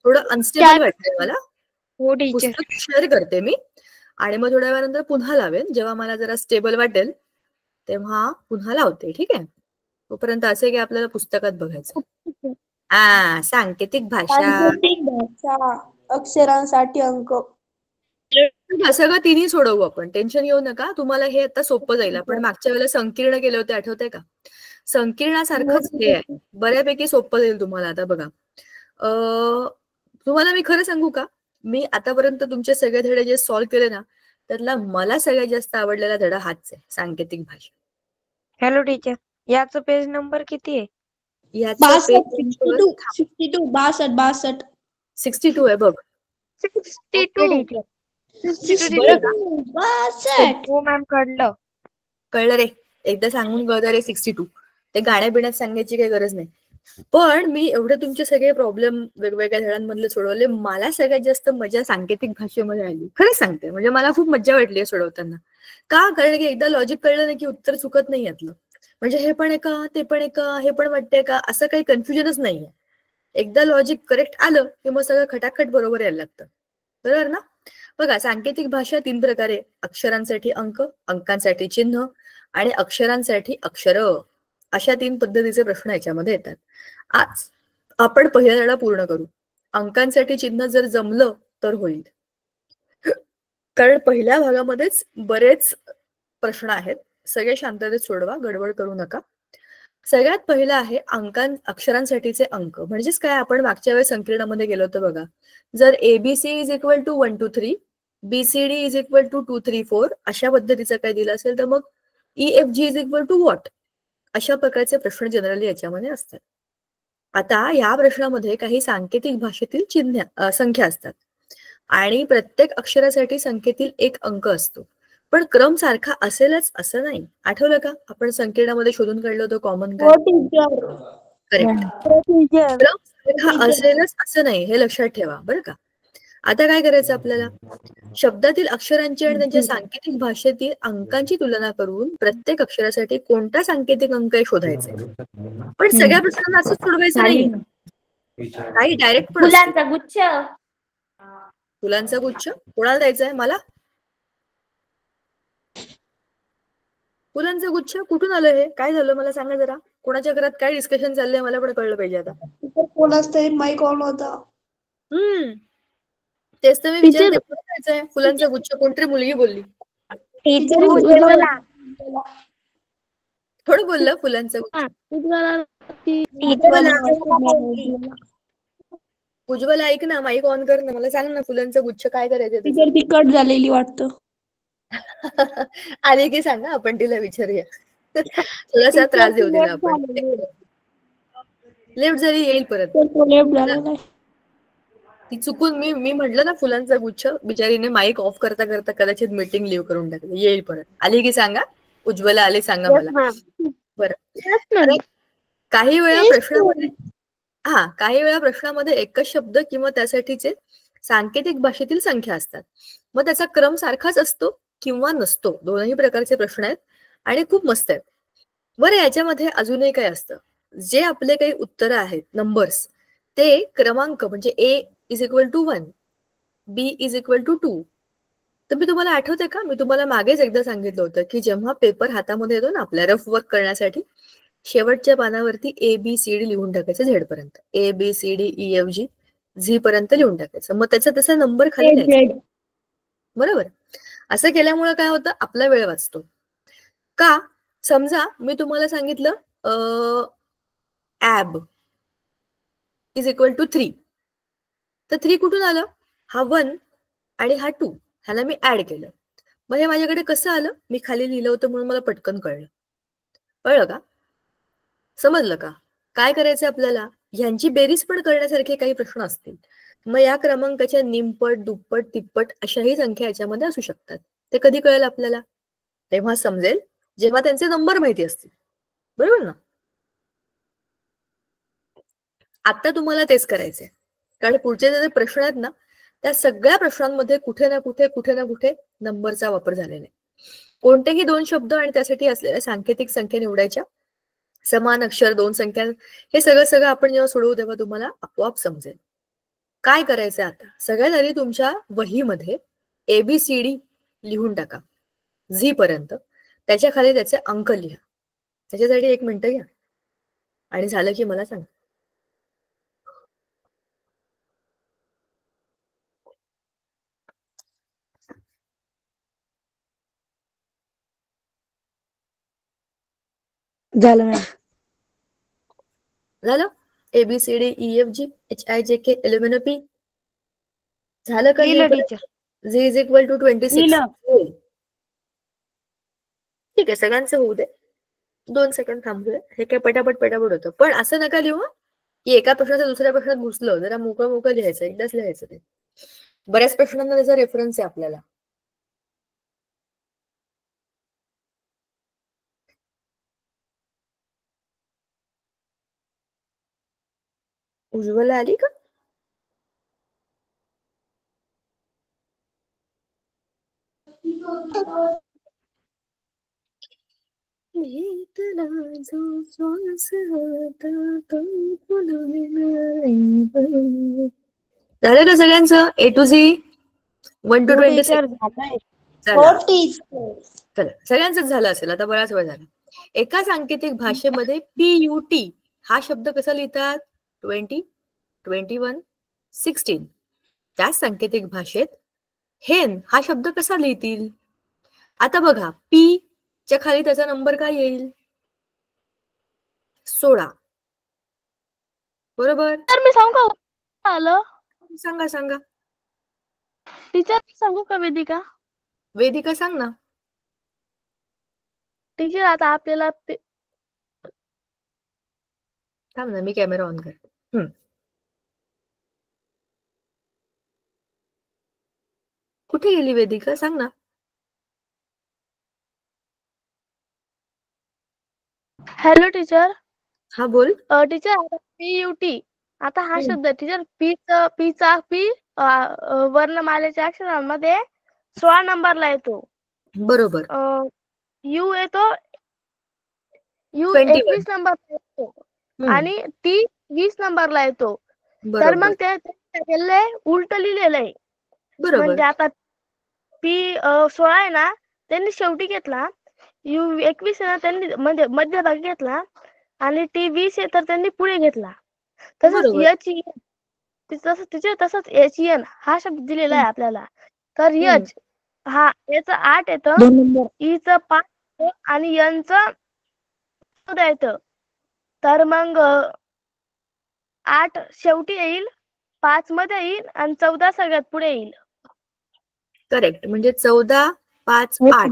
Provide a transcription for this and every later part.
थोडं अनस्टेबल वाटतंय मला. हो टीचर. पुस्तक शेअर करते मी आणि मग थोड्या वेळानंतर पुन्हा लावेन. जेव्हा मला जरा स्टेबल वाटेल तेव्हा पुन्हा लावते. ठीक आहे. तोपर्यंत असे की आपल्याला पुस्तकात बघायचं. सांकेतिक भाषा, अक्षरांसाठी अंक. सगळं तिन्ही सोडवू आपण, टेन्शन घेऊ नका. तुम्हाला हे आता सोपं जाईल. आपण मागच्या वेळेला संकीर्ण केले होते, आठवतंय का? संकीर्णासारखंच हे आहे, बऱ्यापैकी सोपं जाईल तुम्हाला. आता बघा, तुम्हाला मी खरं सांगू का, मी आतापर्यंत तुमचे सगळे धडे जे सॉल्व्ह केले ना, त्यातला मला सगळ्यात जास्त आवडलेला धडा हाच आहे, सांकेतिक भाषा. हॅलो टीचर, याचा पेज नंबर किती आहे? याचा पेज 62 आहे बघ. 62 हो मॅम, कळलं रे. एकदा सांगून कळतं रे. 62 ते गाण्या बिण्यात सांगायची काही गरज नाही. पण मी एवढे तुमचे सगळे प्रॉब्लेम वेगवेगळ्या धड्यांमधले सोडवले. मला सगळ्यात जास्त मजा सांकेतिक भाषेमध्ये आली, खरंच सांगते. म्हणजे मला खूप मजा वाटली सोडवताना. का? कारण की एकदा लॉजिक कळलं नाही की उत्तर चुकत नाही यातलं. म्हणजे हे पण आहे का, ते पण आहे का, हे पण वाटतंय का, असं काही कन्फ्युजनच नाहीये. एकदा लॉजिक करेक्ट आलं की मग सगळं खटाखट बरोबर यायला लागतं. बरोबर ना? बघा, सांकेतिक भाषा 3 प्रकारे: अक्षरांसाठी अंक, अंकांसाठी चिन्ह आणि अक्षरांसाठी अक्षर. अशा 3 पद्धतीचे प्रश्न याच्यामध्ये येतात. आज आपण पहिला धडा पूर्ण करू. अंकांसाठी चिन्ह जर जमलं तर होईल, कारण पहिल्या भागामध्येच बरेच प्रश्न आहेत. सगळे शांततेत सोडवा, गडबड करू नका. सगळ्यात पहिला आहे अक्षरांसाठीचे अंक. म्हणजेच काय, आपण मागच्या वेळेस संकीर्णामध्ये गेलो होतो बघा. जर ABC is equal to 1 2 3, BCD is equal to 2 3 4 अशा पद्धतीचं काय दिलं असेल तर मग EFG is equal to what, अशा प्रकारचे प्रश्न जनरली याच्यामध्ये असतात. आता या प्रश्नामध्ये काही सांकेतिक भाषेतील संख्या असतात आणि प्रत्येक अक्षरासाठी संख्येतील 1 अंक असतो. पण क्रम सारखा असेलच असं नाही. आठवलं का, आपण संकीर्णामध्ये शोधून काढलं होतं कॉमन काय? करेक्ट. क्रम सारखा असेलच असं नाही, हे लक्षात ठेवा बरं का. आता काय करायचं आपल्याला, शब्दातील अक्षरांची आणि त्यांच्या सांकेतिक भाषेतील अंकांची तुलना करून प्रत्येक अक्षरासाठी कोणता सांकेतिक अंक आहे शोधायचे. पण सगळ्या प्रश्नांना असंच सोडवायचं नाही, काही डायरेक्ट पण. फुलांचा गुच्छ कोणाला द्यायचा आहे? मला. फुलांचा गुच्छ कुठून आलं? हे काय झालं मला सांगा जरा. कोणाच्या घरात काय डिस्कशन चाललंय मला पण कळलं पाहिजे आता. माईक ऑन होता. तेच तर मी विचारते, कुठे जायचंय फुलांचा गुच्छ? कोणतरी मुलगी बोलली. थोडं बोललं फुलांचा गुच्छ. उज्ज्वला ऐक ना, माईक ऑन कर ना, मला सांग ना फुलांचा गुच्छ काय करायचं? ती कट झालेली वाटतं. आली की सांगा, आपण तिला विचारूया. थोडासा त्रास देऊ तिला आपण. लेफ्ट झाली, येईल परत. ती चुकून मी म्हटलं ना फुलांचा गुच्छ, बिचारीने माईक ऑफ करता करता कदाचित मीटिंग लिव्ह करून टाकली. येईल परत. आली की सांगा. उज्ज्वला आली, सांगा मला. बरं. काही वेळा प्रश्नामध्ये एकच शब्द किंवा त्यासाठीचे सांकेतिक भाषेतील संख्या असतात. मग त्याचा क्रम सारखाच असतो किंवा नसतो. दोनही प्रकारचे प्रश्न आहेत आणि खूप मस्त आहेत. बरं, याच्यामध्ये अजूनही काय असतं, जे आपले काही उत्तर आहेत नंबर्स, ते क्रमांक म्हणजे A is equal to 1, B is equal to 2. तर मी तुम्हाला आठवते का, मी तुम्हाला मागेच एकदा सांगितलं होतं की जेव्हा पेपर हातामध्ये येतो ना आपल्या रफ वर्क करण्यासाठी, शेवटच्या पानावरती ABCD लिहून टाकायचं, झेड पर्यंत. ABCD EFG झी पर्यंत लिहून टाकायचं. मग त्याचा तसा नंबर खाली लिहायचा. बरोबर. असं केल्यामुळे काय होतं, आपला वेळ वाचतो. का? समजा मी तुम्हाला सांगितलं ॲब इज इक्वल टू 3, तर 3 कुठून आलं? हा 1 आणि हा 2, ह्याला मी ऍड केलं. मग हे माझ्याकडे कसं आलं? मी खाली लिहिलं होतं म्हणून मला पटकन कळलं का? समजलं का? काय करायचं आपल्याला? ह्यांची बेरीज पण करण्यासारखे काही प्रश्न असतील. मग या क्रमांकाच्या निमपट, दुप्पट, तिप्पट अशाही संख्या याच्यामध्ये असू शकतात. ते कधी कळेल आपल्याला? तेव्हा समजेल जेव्हा त्यांचे नंबर माहिती असतील. बरोबर ना? आता तुम्हाला तेच करायचंय, कारण पुढचे जे प्रश्न आहेत ना, त्या सगळ्या प्रश्नांमध्ये कुठे ना कुठे नंबरचा वापर झालेला आहे. कोणतेही 2 शब्द आणि त्यासाठी असलेल्या सांकेतिक संख्या निवडायच्या. समान अक्षर, 2 संख्या, हे सगळं आपण जेव्हा सोडवू तेव्हा तुम्हाला आपोआप समजेल. काय करायचंय आता, सगळ्यात आधी तुमच्या वहीमध्ये ABCD लिहून टाका झी पर्यंत, त्याच्या खाली त्याचे अंक लिहा. त्याच्यासाठी 1 मिनिट घ्या आणि झालं की मला सांगा. झालं मॅम. झालं? ABCD EFG HIJK LMNOP झालं का? लिहिलं teacher. Z is equal to 26. ठीक आहे, सगळ्यांचं होऊ दे. 2 सेकंद थांबूया. हे काय पटापट होतं, पण असं नका लिहू की एका प्रश्नाचं दुसऱ्या प्रश्नात घुसलं. जरा मोकळं लिहायचं, एकदाच लिहायचं ते. बऱ्याच प्रश्नांना त्याचा रेफरन्स आहे आपल्याला. उज्ज्वला आली का? झालं का सगळ्यांचं A to Z 1 to 26? चला, सगळ्यांचंच झालं असेल आता, बराच वेळ झाला. एका सांकेतिक भाषेमध्ये PUT हा शब्द कसा लिहितात? 20, 21, 16. त्याच सांकेतिक भाषेत हेन हा शब्द कसा लिहितील? आता बघा, P च्या खाली त्याचा नंबर काय येईल? 16. बरोबर? तर मी सांगू का आलं? सांगा. टीचर सांगू का वेदिका? वेदिका सांग ना. टीचर आता आपल्याला थांब ना, मी कॅमेरा ऑन करते. कुठे गेली वेदिका? सांग ना. Hello teacher. हा बोल. टीचर आता PUT आता हा शब्द टीचर पी वर्णमालेच्या अक्षरांमध्ये 16 नंबरला येतो. बरोबर. U येतो 21. 21 नंबरला येतो आणि T 20 नंबरला येतो. तर मग ते उलट लिहिलेलं आहे. बरोबर. म्हणजे आता P 16 आहे ना, त्यांनी शेवटी घेतला. U 21 आहे ना, त्यांनी म्हणजे मध्यभागी घेतला आणि T 20 आहे तर त्यांनी पुढे घेतला. तसंच HN हा शब्द दिलेला आहे आपल्याला. तर H हा याचं 8 येतं, E चं 5 आणि N चं 14 येतं. तर मग 8 शेवटी येईल, 5 मध्ये येईल आणि 14 सगळ्यात पुढे येईल. करेक्ट. म्हणजे 14, 5, 8.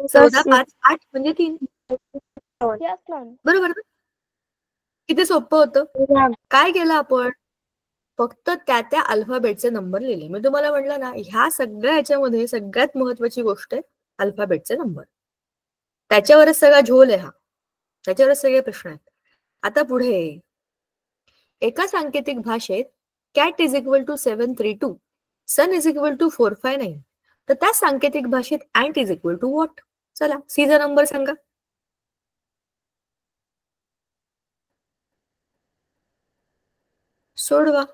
14, 5, 8 म्हणजे 3. बरोबर. किती सोपं होतं. काय केलं आपण? फक्त त्या अल्फाबेटचे नंबर लिहिले. मी तुम्हाला म्हटलं ना, ह्या सगळ्या ह्याच्यामध्ये सगळ्यात महत्वाची गोष्ट आहे अल्फाबेटचे नंबर. त्याच्यावरच सगळा झोल आहे हा. त्याच्यावरच सगळे प्रश्न आहेत. आता पुढे एका सांकेतिक भाषेत cat is equal to 732, sun is equal to 459. तर त्या सांकेतिक भाषेत ant is equal to what? चला, सीचा नंबर सांगा. सोडवा.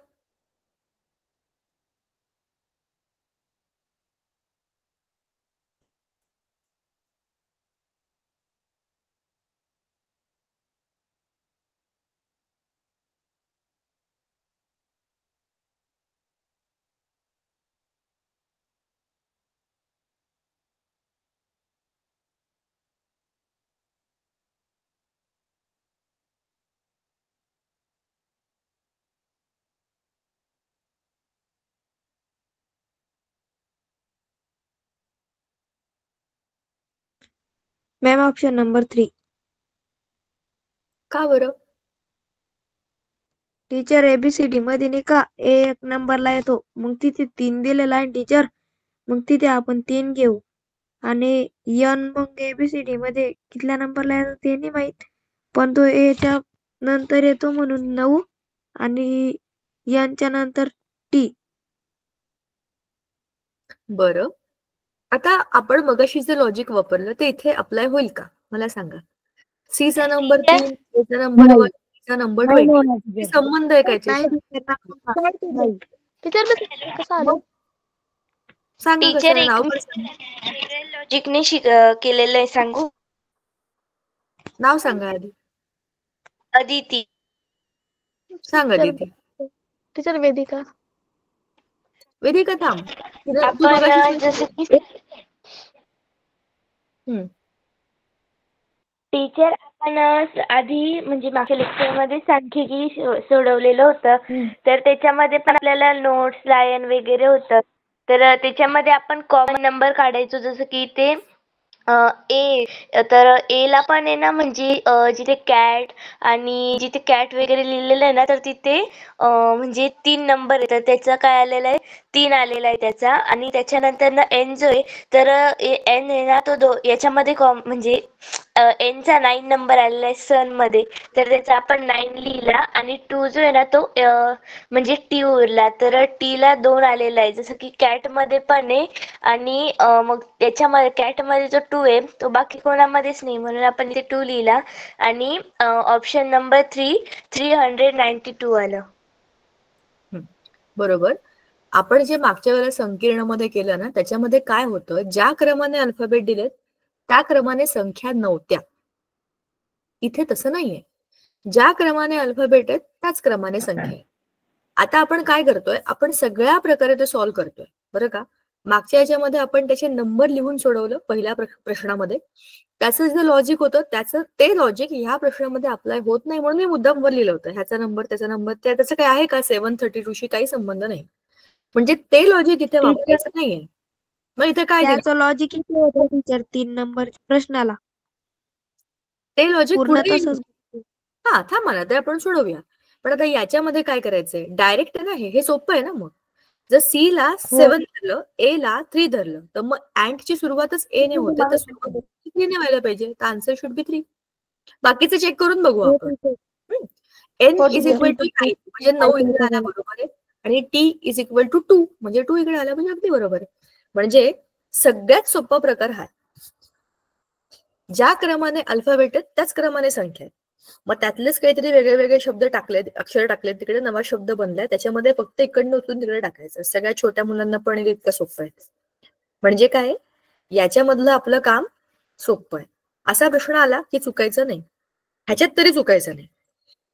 Ma'am option number 3. का बरं? टीचर ABCD मध्ये नाही का 1 नंबरला येतो, मग तिथे 3 दिलेला आहे टीचर, मग तिथे आपण 3 घेऊ. आणि N मग ABCD मध्ये कितल्या नंबरला येतो ते नाही माहित, पण तो A च्या नंतर येतो म्हणून 9 आणि N च्या नंतर T. बरं, आता आपण मगाशी जे लॉजिक वापरलं ते इथे अप्लाय होईल का मला सांगा. C चा नंबर 3, A चा नंबर 1, चा नंबर नाही 20. होणार किती teacher. संबंध आहे काय नाही teacher, नका. नाही. टीचर कसं आलं? सांगा टीचर कसं एक नाव पण सांगा. लॉजिकने केलेलं आहे, सांगू? नाव सांगा आधी. अदिती. सांगा दीदी. टीचर वेदिका. वेदिका थांब. तू आपण मगाशी जसं की हम्म. टीचर आपण आधी म्हणजे मागच्या लेक्चरमध्ये सांख्यिकी सोडवलेलं होतं. तर त्याच्यामध्ये पण आपल्याला नोट्स लायन वगैरे होतं. तर त्याच्यामध्ये आपण कॉमन नंबर काढायचो, जसं की ते ए. तर ए ला पण आहे ना, म्हणजे जिथे कॅट आणि जिथे कॅट वगैरे लिहिलेलं आहे ना, तर तिथे म्हणजे 3 नंबर आहे. तर त्याचा काय आलेला आहे, 3 आलेला आहे त्याचा. आणि त्याच्यानंतर ना एन जो आहे, तर एन आहे ना तो याच्यामध्ये म्हणजे एनचा 9 नंबर आलेला आहे सन मध्ये. तर त्याचा आपण 9 लिहिला. आणि 2 जो आहे ना तो म्हणजे टी उरला. तर टी ला 2 आलेला आहे, जसं की कॅट मध्ये पण आहे. आणि मग त्याच्यामध्ये कॅट मध्ये जो 2 आहे तो बाकी कोणामध्येच नाही, म्हणून आपण इथे 2 लिहिला. आणि ऑप्शन नंबर 3 392 आलं. बरोबर. आपण जे मागच्या वेळेला संकीर्णमध्ये केलं ना, त्याच्यामध्ये काय होतं, ज्या क्रमाने अल्फाबेट दिलेत त्या क्रमाने संख्या नव्हत्या. इथे तसं नाहीये. ज्या क्रमाने अल्फाबेट आहेत त्याच क्रमाने संख्या आहे. आता आपण काय करतोय, आपण सगळ्या प्रकारे ते सॉल्व्ह करतोय बरं का. मागच्या याच्यामध्ये आपण त्याचे नंबर लिहून सोडवलं पहिल्या प्रश्नामध्ये. त्याचं जे लॉजिक होतं त्याचं ते लॉजिक ह्या प्रश्नामध्ये अप्लाय होत नाही, म्हणून मी मुद्दाम वर लिहिलं होतं. ह्याचा नंबर त्याचा नंबर त्याचं काय आहे का 732 शी काही संबंध नाही. म्हणजे ते लॉजिक इथे वापरायचं नाहीये. मग इथे काय दिलं, त्याचं लॉजिक किती होतं टीचर 3 नंबर प्रश्नाला? ते लॉजिक पूर्ण पुढे तसंच. हा थांबा ना, ते आपण सोडवूया. पण आता याच्यामध्ये काय करायचंय, डायरेक्ट आहे ना, हे सोपं आहे ना. मग जर सी ला 7 धरलं, ए ला 3 धरलं, तर मग अँड ची सुरुवातच ए ने होते, तर सुरुवात 3 ने व्हायला पाहिजे. तर आन्सर शुड बी 3. बाकीचे चेक करून बघू आपण. एन इज इक्वल टू 9 म्हणजे 9 इकडे आला बरोबर आहे. आणि टी इज इक्वल टू 2 म्हणजे 2 इकडे आला म्हणजे अगदी बरोबर आहे. म्हणजे सगळ्यात सोपा प्रकार हा. ज्या क्रमाने अल्फाबेट आहेत त्याच क्रमाने संख्या आहे. मग त्यातलेच काहीतरी वेगळे वेगळे शब्द टाकलेत, अक्षर टाकलेत, तिकडे नवा शब्द बनलाय, त्याच्यामध्ये फक्त इकडनं उचलून तिकडे टाकायचं. सगळ्या छोट्या मुलांना पण इतकं सोपं आहे. म्हणजे काय, याच्यामधलं आपलं काम सोपं आहे. असा प्रश्न आला की चुकायचं नाही, ह्याच्यात तरी चुकायचं नाही.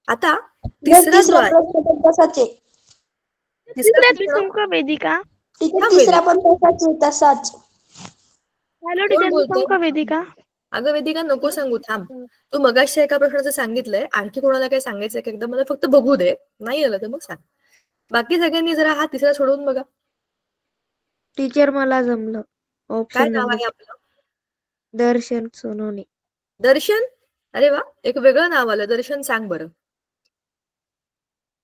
आता तिसरा जो आहे, प्रश्न पण तसाच आहे. तिसरा वेदिका. टीचर तिसरा पण तसाच आहे, तसाच. हॅलो कोण टीचर, बोलतोय? का वेदिका? अगं वेदिका नको सांगू, थांब. तू मगाशी एका प्रश्नाचं सांगितलंय, आणखी कोणाला काय सांगायचंय का एकदा मला फक्त बघू दे. नाही आलं तर मग सांग. बाकी सगळ्यांनी जरा हा तिसरा सोडवून बघा. टीचर मला जमलं. काय ऑप्शन नाव नंबर आहे आपलं? दर्शन सोनवणे. दर्शन. अरे वा, एक वेगळं नाव आलं. दर्शन सांग बरं.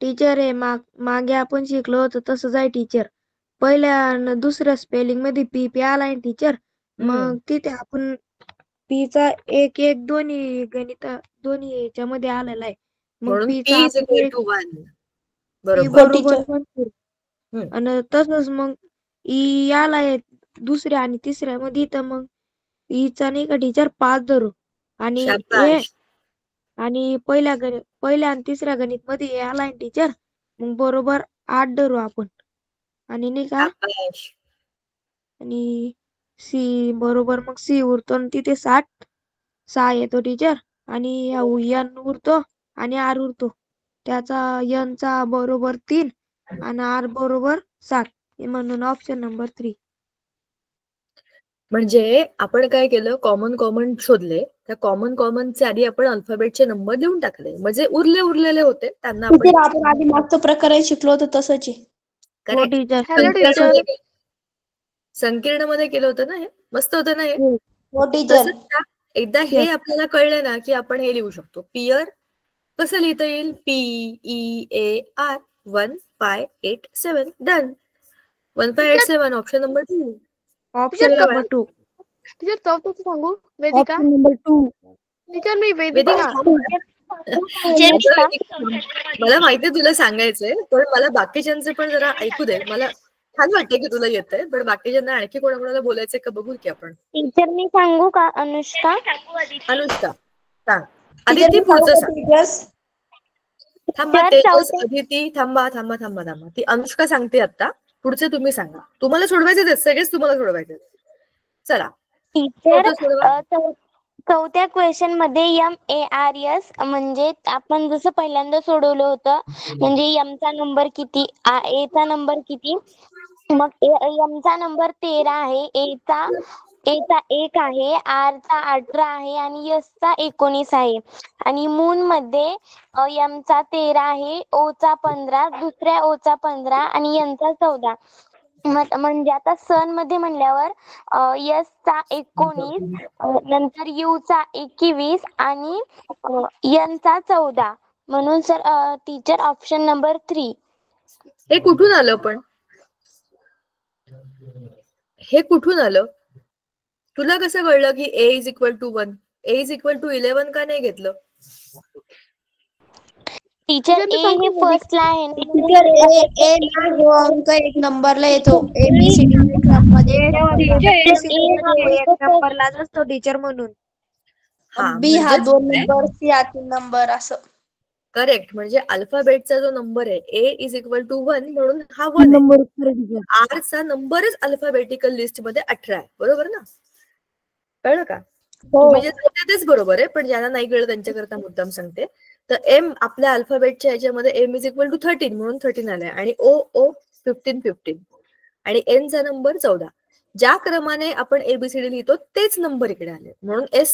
टीचर हे मागे आपण शिकलो होतो तसंच आहे टीचर. पहिल्या आणि दुसऱ्या स्पेलिंग मध्ये पी आलाय टीचर. मग तिथे आपण पीचा एक दोन्ही गणित दोन्ही याच्यामध्ये आलेला आहे. मग म्हणून पीचा P is equal आपण to 1. पी बरोबर. बरोबर म्हणतो. आणि तसंच मग ई आलाय दुसऱ्या आणि तिसऱ्या मध्ये, तर मग ईचा नाही का टीचर 5 धरू. आणि ए शाबाश. आणि पहिल्या आणि तिसऱ्या गणित मध्ये आलाय टीचर, मग बरोबर 8 धरू आपण. आणि नाही का, शाबाश. आणि सी बरोबर मग सी उरतो आणि तिथे 6 येतो टीचर. आणि एन उरतो आणि आर उरतो. त्याचा एन चा बरोबर 3 आणि आर बरोबर 7. म्हणून ऑप्शन नंबर 3. म्हणजे आपण काय केलं, कॉमन शोधले. त्या कॉमनचे आधी आपण अल्फाबेटचे नंबर देऊन टाकले. म्हणजे उरलेले होते त्यांना आपण आपण आधी मागचं प्रकरण शिकलो होतो तसंच आहे. हो टीचर. Hello teacher. संकीर्णमध्ये केलं होतं ना हे. मस्त होतं ना हे. हो टीचर. एकदा हे आपल्याला कळलं ना की आपण हे लिहू शकतो. पियर कसं लिहिता येईल, PEAR 1587. Done. 1587 option number 2. Option number 2. Teacher चौथं सांगू वेदिका. Option number 2. टीचर मी वेदिका. मला माहितीये तुला सांगायचंय, पण मला बाकीच्यांचे पण जरा ऐकू दे. मला छान वाटतंय की तुला येतंय, पण बाकीच्यांना आणखी कोणाकोणाला बोलायचंय का बघू की आपण. टीचर मी सांगू का? अनुष्का अनुष्का सांग. आदिती पुढचं सांग. थांबा Teacher, तेजस, चौथ्या- अदिती, थांबा थांबा थांबा थांबा. ती अनुष्का सांगते आता. पुढचे तुम्ही सांगा. तुम्हाला सोडवायचे सगळेच तुम्हाला सोडवायचे. चला टीचर चौथं सोडवा. चौथ्या क्वेश्चन मध्ये MARS म्हणजे आपण जसं पहिल्यांदा सोडवलं होतं, म्हणजे M चा नंबर किती, A चा नंबर किती, मग M चा नंबर 13 आहे, A चा 1 आहे, R चा 18 आहे आणि S चा 19 आहे. आणि मून मध्ये M चा 13 आहे, O चा 15, दुसऱ्या O चा 15 आणि N चा 14. म्हणजे आता सन मध्ये म्हणल्यावर S चा 19, नंतर U चा 21 आणि N चा 14. म्हणून सर टीचर ऑप्शन नंबर 3. हे कुठून आलं पण? हे कुठून आलं? तुला कसं कळलं की A is equal to 1? A is equal to 11 का नाही घेतलं? टीचर A हे फर्स्ट ला आहे ना. टीचर ए जो अंक 1 नंबरला येतो ABCD मध्ये एक नंबरलाच असतो टीचर म्हणून. बी हा 2 नंबर, सी हा 3 नंबर असं. करेक्ट. म्हणजे अल्फाबेटचा जो नंबर आहे A इज इक्वल टू 1 म्हणून हा 1 आहे. R चा नंबरच अल्फाबेटिकल लिस्ट मध्ये 18 आहे. बरोबर ना? कळलं का? तुम्ही जे सांगते तेच बरोबर आहे, पण ज्यांना नाही कळलं त्यांच्याकरता मुद्दाम सांगते. तर M आपल्या अल्फाबेटच्या याच्यामध्ये M इज इक्वल टू 13 म्हणून 13 आलाय आणि O 15 आणि N चा नंबर 14. ज्या क्रमाने आपण ABCD लिहितो तेच नंबर इकडे आले म्हणून S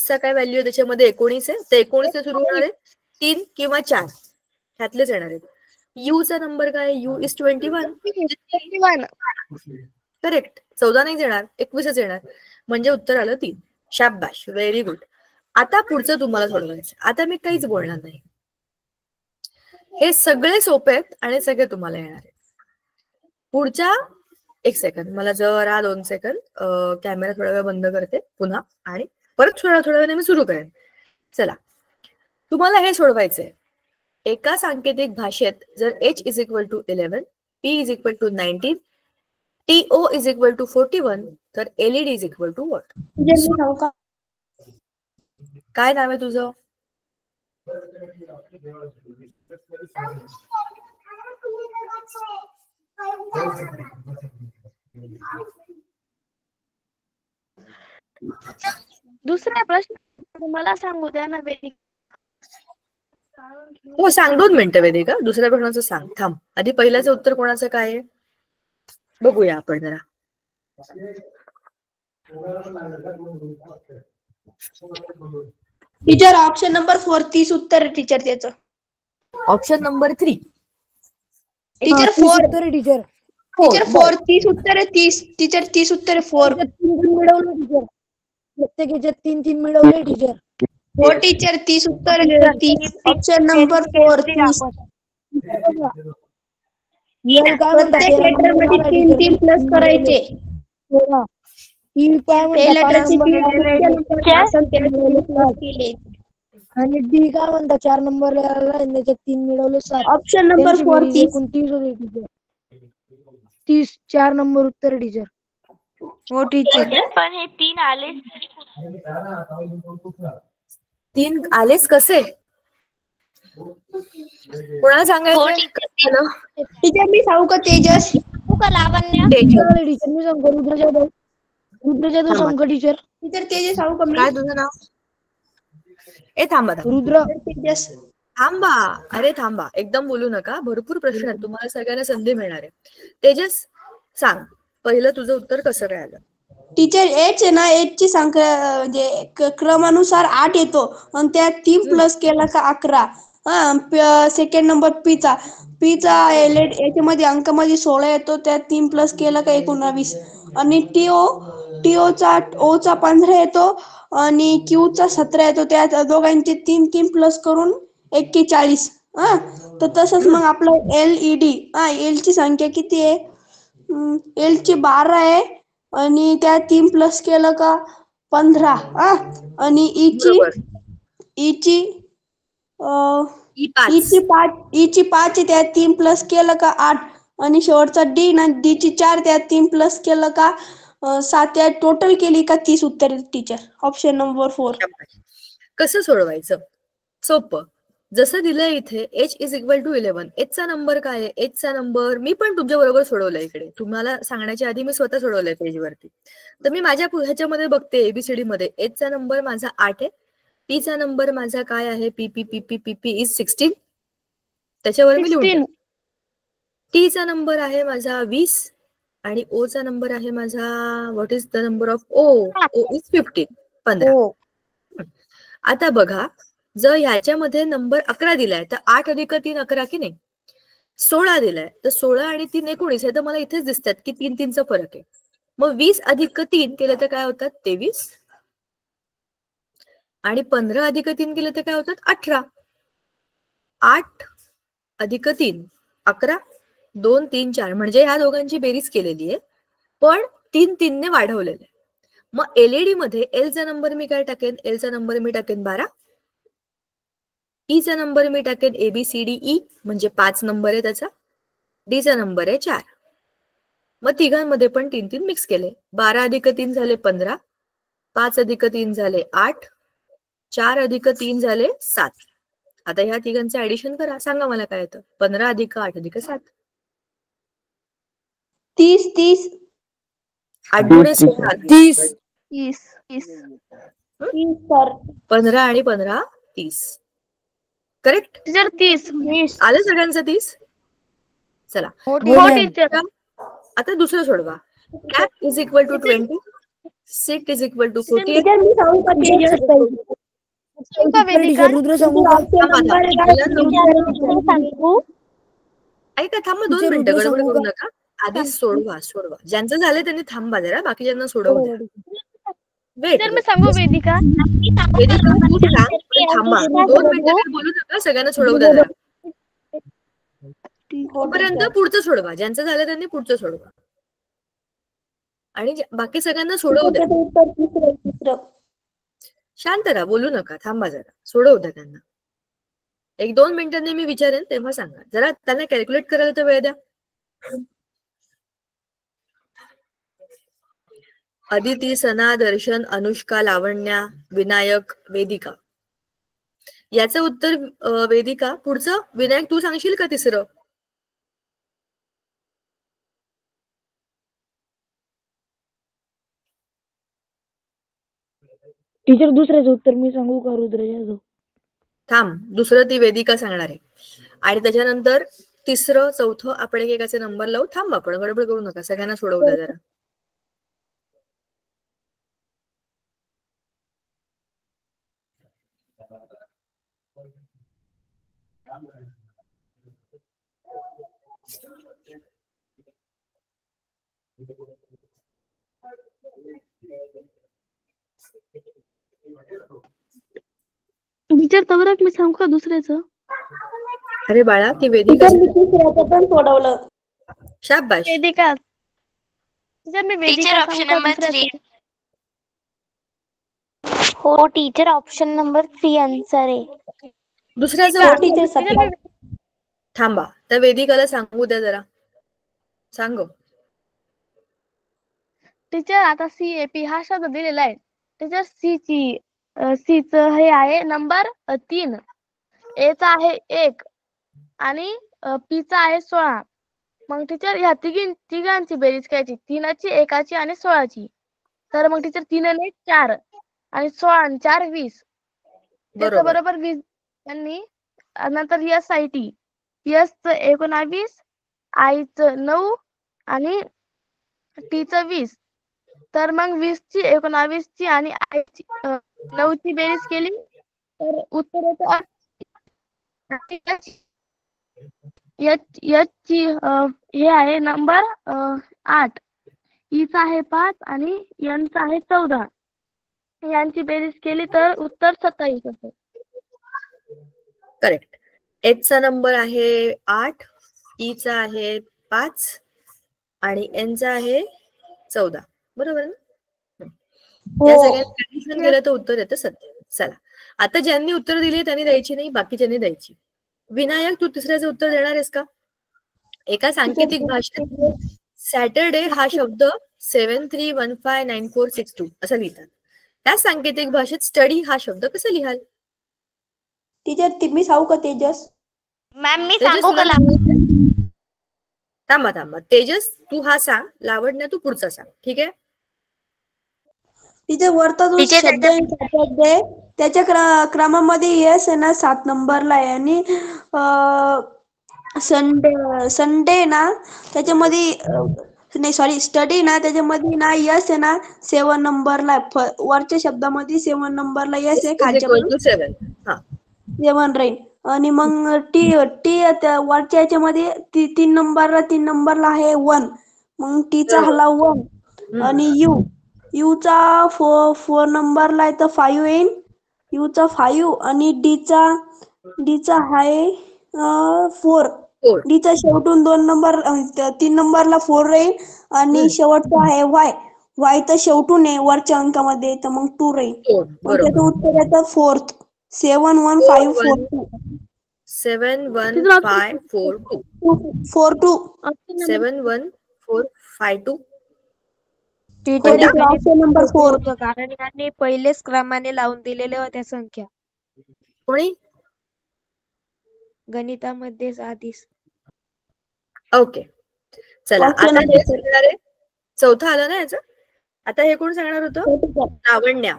चा काय व्हॅल्यू आहे त्याच्यामध्ये 19 आहे. तर 19 सुरू होणार आहे 3 किंवा 4 ह्यातलेच येणार आहेत. U चा नंबर काय? U is 21. करेक्ट. 14 नाही येणार, 21च येणार. म्हणजे उत्तर आलं 3. शाबाश, व्हेरी गुड. आता पुढचं तुम्हाला सोडवायचं. आता मी काहीच बोलणार नाही. हे सगळे सोपे आहेत आणि सगळे तुम्हाला येणार आहेत. पुढच्या 1 सेकंद, मला जरा 2 सेकंद कॅमेरा थोडा वेळ बंद करते पुन्हा आणि परत थोड्या वेळाने मी सुरू करेन. चला, तुम्हाला हे सोडवायचंय. एका सांकेतिक भाषेत जर H is equal to 11, P is equal to 19, TO is equal to 41, तर LED is equal to what? काय नाव आहे तुझं? दुसरा प्रश्न मला सांगू द्या ना वेदिका. हो सांग, 2 मिनिटं वेदिका. दुसऱ्या प्रश्नाचं सांग. थांब, आधी पहिल्याचं उत्तर कोणाचं काय आहे बघूया आपण जरा. टीचर ऑप्शन नंबर 4 30 उत्तर आहे टीचर त्याचं. Option number 3. टीचर 4 उत्तर टीचर. टीचर 4 30 उत्तर आहे 30. टीचर 30 उत्तर आहे 4. मिळवलं टीचर. प्रत्येक याच्यात 3 मिळवले टीचर. हो टीचर 30 उत्तर आहे 30. Option number 4 30. प्रत्येक लेटर मध्ये 3 प्लस करायचे. काय आणि डी काय म्हणता 4 नंबर त्याच्यात 3 मिळवले 7. Option number 4 30. 29 होते टीचर. 30 4 नंबर उत्तर टीचर. हो टीचर. पण हे 3 आले. 3 आलेच कसे? कोणाला सांगायचं? टीचर मी सांगू का? तेजस लावण्य. टीचर मी सांगतो रुद्रच्या तू सांग टीचर. टीचर तेजस सांगू का मी? काय तुझं नाव? थांबा रुद्र. तेजस थांबा. अरे थांबा, एकदम बोलू नका. भरपूर प्रश्न आहेत, तुम्हाला सगळ्यांना संधी मिळणार आहे. तेजस सांग, पहिलं तुझं उत्तर कसं काय आलं? टीचर एच आहे ना, एच ची संख्या म्हणजे क्रमानुसार 8 येतो आणि त्यात 3 प्लस केला का 11. सेकंड नंबर पीचा याच्यामध्ये अंकामध्ये 16 येतो, त्यात 3 प्लस केला का 19. आणि टीओचा 15 येतो आणि क्यूचा 17 येतो, त्यात दोघांचे 3 प्लस करून 41. तर तसंच मग आपलं LED एल ची संख्या किती आहे? एल ची 12 आहे आणि त्या 3 प्लस केलं का 15. आणि ईची 5 आहे, त्यात 3 प्लस केलं का 8. आणि शेवटचा डी ना, डी ची 4, त्यात 3 प्लस केलं का 7. या टोटल केली का 30 उत्तर टीचर. Option number 4. कसं सोडवायचं? सोपं. जसं दिलंय इथे h इज इक्वल टू 11. एचचा नंबर काय आहे? एचचा नंबर मी पण तुमच्या बरोबर सोडवलंय इकडे, तुम्हाला सांगण्याच्या आधी मी स्वतः सोडवलंय पेजवरती. तर मी माझ्या ह्याच्यामध्ये बघते एबीसीडी मध्ये एचचा नंबर माझा 8 आहे, पीचा नंबर माझा काय आहे? P P P P P P is 16. त्याच्यावर मी लिहून 16. टीचा नंबर आहे माझा 20 आणि ओचा नंबर आहे माझा what is the number of O is 15. 15. आता बघा, जर ह्याच्यामध्ये नंबर 11 दिलाय तर 8 अधिक 3 11 की नाही? 16 दिलाय तर 16 आणि 3 19 हे तर मला इथेच दिसतात की 3 3 चा फरक आहे. मग 20 अधिक 3 केलं तर काय होतात? 23. आणि 15 अधिक 3 केलं तर काय होतात? 18. 8 अधिक 3 11, 2 3 4 म्हणजे ह्या दोघांची बेरीज केलेली आहे, पण 3 3 ने वाढवलेलं आहे. मग एलईडी मध्ये एलचा नंबर मी काय टाकेन? एलचा नंबर मी टाकेन 12. ईचा नंबर मी टाकेन ABCDE म्हणजे 5 नंबर आहे त्याचा. डीचा नंबर आहे 4. मग तिघांमध्ये पण 3 3 मिक्स केले. 12 अधिक 3 झाले 15, 5 अधिक 3 झाले 8, 4 अधिक 3 झाले 7. आता ह्या तिघांचं ऍडिशन करा, सांगा मला काय येतं? 15 अधिक 8 अधिक 7. 30 30. 8 गुणे 16 30. 30. 30 सर. 15 आणि 15 30. करेक्ट? टीचर 30. आलं सगळ्यांचं 30? चला हो टीचर. आता दुसरं सोडवा. Cap is equal to 20, sit is equal to 40. Teacher मी सांगू का वेदिका ऐका, थांबा 2 मिनिटं, गडबड करू नका. आधी सोडवा. ज्यांचं झालंय त्यांनी थांबा जरा, बाकीच्यांना सोडवू द्या. टीचर मी सांगू वेदिका तू सांग, पण थांबा 2 मिनिटं बोलू नका, सगळ्यांना सोडवू द्या जरा. तोपर्यंत पुढचं सोडवा, ज्यांचं झालं त्यांनी पुढचं सोडवा आणि बाकी सगळ्यांना सोडवू द्या. शांत राहा, बोलू नका, थांबा जरा, सोडवू द्या त्यांना. 1-2 मिनिटांनी मी विचारेन तेव्हा सांगा. जरा त्यांना कॅल्क्युलेट करायला तर वेळ द्या. अदिती, सना, दर्शन, अनुष्का, लावण्या, विनायक, वेदिका. याचं उत्तर वेदिका. पुढचं विनायक तू सांगशील का तिसरं? टीचर दुसऱ्याचं उत्तर मी सांगू का? रुद्र थांब, दुसरं ती वेदिका सांगणार आहे आणि त्याच्यानंतर तिसरं चौथं आपण एकेकाचे नंबर लावू. थांब, आपण गडबड करू नका, सगळ्यांना सोडवू द्या जरा. टीचर तवरक मी सांगू का दुसऱ्याचं? अरे बाळा, ती वेदिका पण सोडवलं. शाबाश. वेदिका. टीचर मी वेदिका ऑप्शन नंबर 3. हो टीचर, ऑप्शन नंबर 3 आन्सर आहे. दुसऱ्याचं थांबा, त्या वेदिकाला सांगू द्या जरा. सांग टीचर. आता CAP हा शब्द दिलेला आहे. टीचर सीचं हे आहे नंबर 3, एचा आहे 1 आणि पीचा आहे 16. मग टीचर ह्या तिघांची बेरीज करायची, 3ची 1ची आणि 16ची. तर मग टीचर 3 आणि 1 4 आणि 16 आणि 4 20. त्याचं बरोबर 20 त्यांनी. नंतर SIT, च 19, आईचं 9 आणि टीचं 20. तर मग 20ची 19ची आणि 9ची बेरीज केली तर उत्तर येतं 8. हे आहे नंबर 8. ईचा आहे 5 आणि यांचा आहे 14. यांची बेरीज केली तर उत्तर 27 येतं. करेक्ट. एचचा नंबर आहे 8, ईचा आहे 5 आणि एनचा आहे 14. बरोबर ना? या सगळ्यांनी केलं तर उत्तर येतं 27. चला, आता ज्यांनी उत्तर दिली त्यांनी द्यायची नाही, बाकीच्यांनी द्यायची. विनायक, तू तिसऱ्याचं उत्तर देणार आहेस का? एका सांकेतिक भाषेत सॅटरडे हा शब्द 73159462 असं लिहितात. त्या सांकेतिक भाषेत स्टडी हा शब्द कसं लिहाल? टीचर मी सांगू का तेजस? मॅम मी तेजस सांगू तुला का? सांगायचंय? थांबा तेजस तू हा सांग, लावण्य तू पुढचा सांग, ठीक आहे? टीचर वरचा जो टीचर शब्द आहे त्याच्या क्रमामध्ये यस आहे ना 7 नंबरला आहे आणि संडे ना त्याच्यामध्ये नाही सॉरी स्टडी ना त्याच्यामध्ये ना यस आहे ना 7 नंबरला आहे. वरच्या शब्दामध्ये 7 नंबरला यस आहे, खालच्या पण 7 हा 7 राहील. आणि मग टी टी वरच्या याच्यामध्ये 3 नंबरला आहे 1. मग टीचा बरोबर. हला 1 आणि यूचा 4 नंबरला आहे तर 5 येईल. यूचा 5 आणि डीचा आहे 4. 4 डीचा शेवटून 3 नंबरला 4 राहील आणि शेवटचा आहे वाय तर शेवटून आहे वरच्या अंकामध्ये तर मग 2 राहील. 4 मग त्याचं बरोबर. उत्तर येतं 4th. 7 1 5 4 2. 7 1 5 4 2 4 2. 7 1 4 5 2. Teacher teacher option number 4. होतं कारण यांनी पहिलेच क्रमाने लावून दिलेल्या होत्या संख्या कोणी? गणितामध्येच आधीच. ओके चला Option आता number हे सांगणार आहे, चौथा आलं ना याचं. आता हे कोण सांगणार होतं? लावण्या.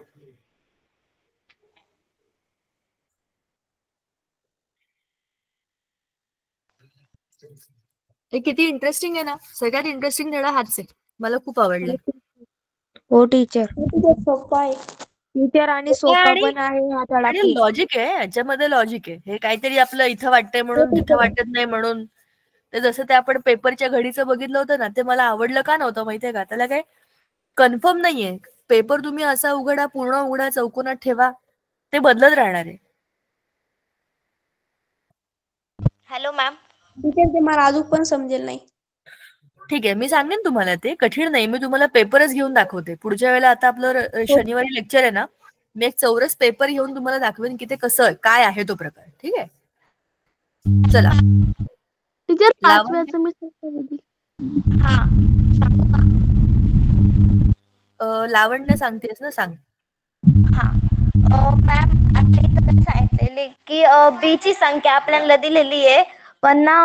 हे किती इंटरेस्टिंग आहे ना, सगळ्यात इंटरेस्टिंग धडा हाच आहे, मला खूप आवडलाय. हो टीचर. सोपा आहे. टीचर आणि सोपा आणि- पण आहे हा धडा आणि खूप. लॉजिक आहे याच्यामध्ये, लॉजिक आहे. हे काहीतरी आपलं इथं वाटतंय म्हणून तिथं वाटत नाही म्हणून. ते जसं ते आपण पेपरच्या घडीचं बघितलं होतं ना, ते मला आवडलं का नव्हतं माहितीये का? त्याला काही कन्फर्म नाहीये. पेपर तुम्ही असा उघडा, पूर्ण उघडा, चौकोनात ठेवा, ते बदलत राहणार आहे. Hello ma'am. टीचर ते मला अजून पण समजेल नाही. ठीक आहे, मी सांगेन तुम्हाला, ते कठीण नाही. मी तुम्हाला पेपरच घेऊन दाखवते पुढच्या वेळेला. आता आपलं शनिवारी लेक्चर आहे ना, मी एक चौरस पेपर घेऊन तुम्हाला दाखवेन की ते कसं काय आहे तो प्रकार. ठीक आहे, चला. टीचर लावण्य. 5व्याचं मी सांगते. हा लावण्य सांगतेस ना, सांग. हा मॅम आता इथं सांगितलेले की बी ची संख्या आपल्याला दिलेली आहे, पण ना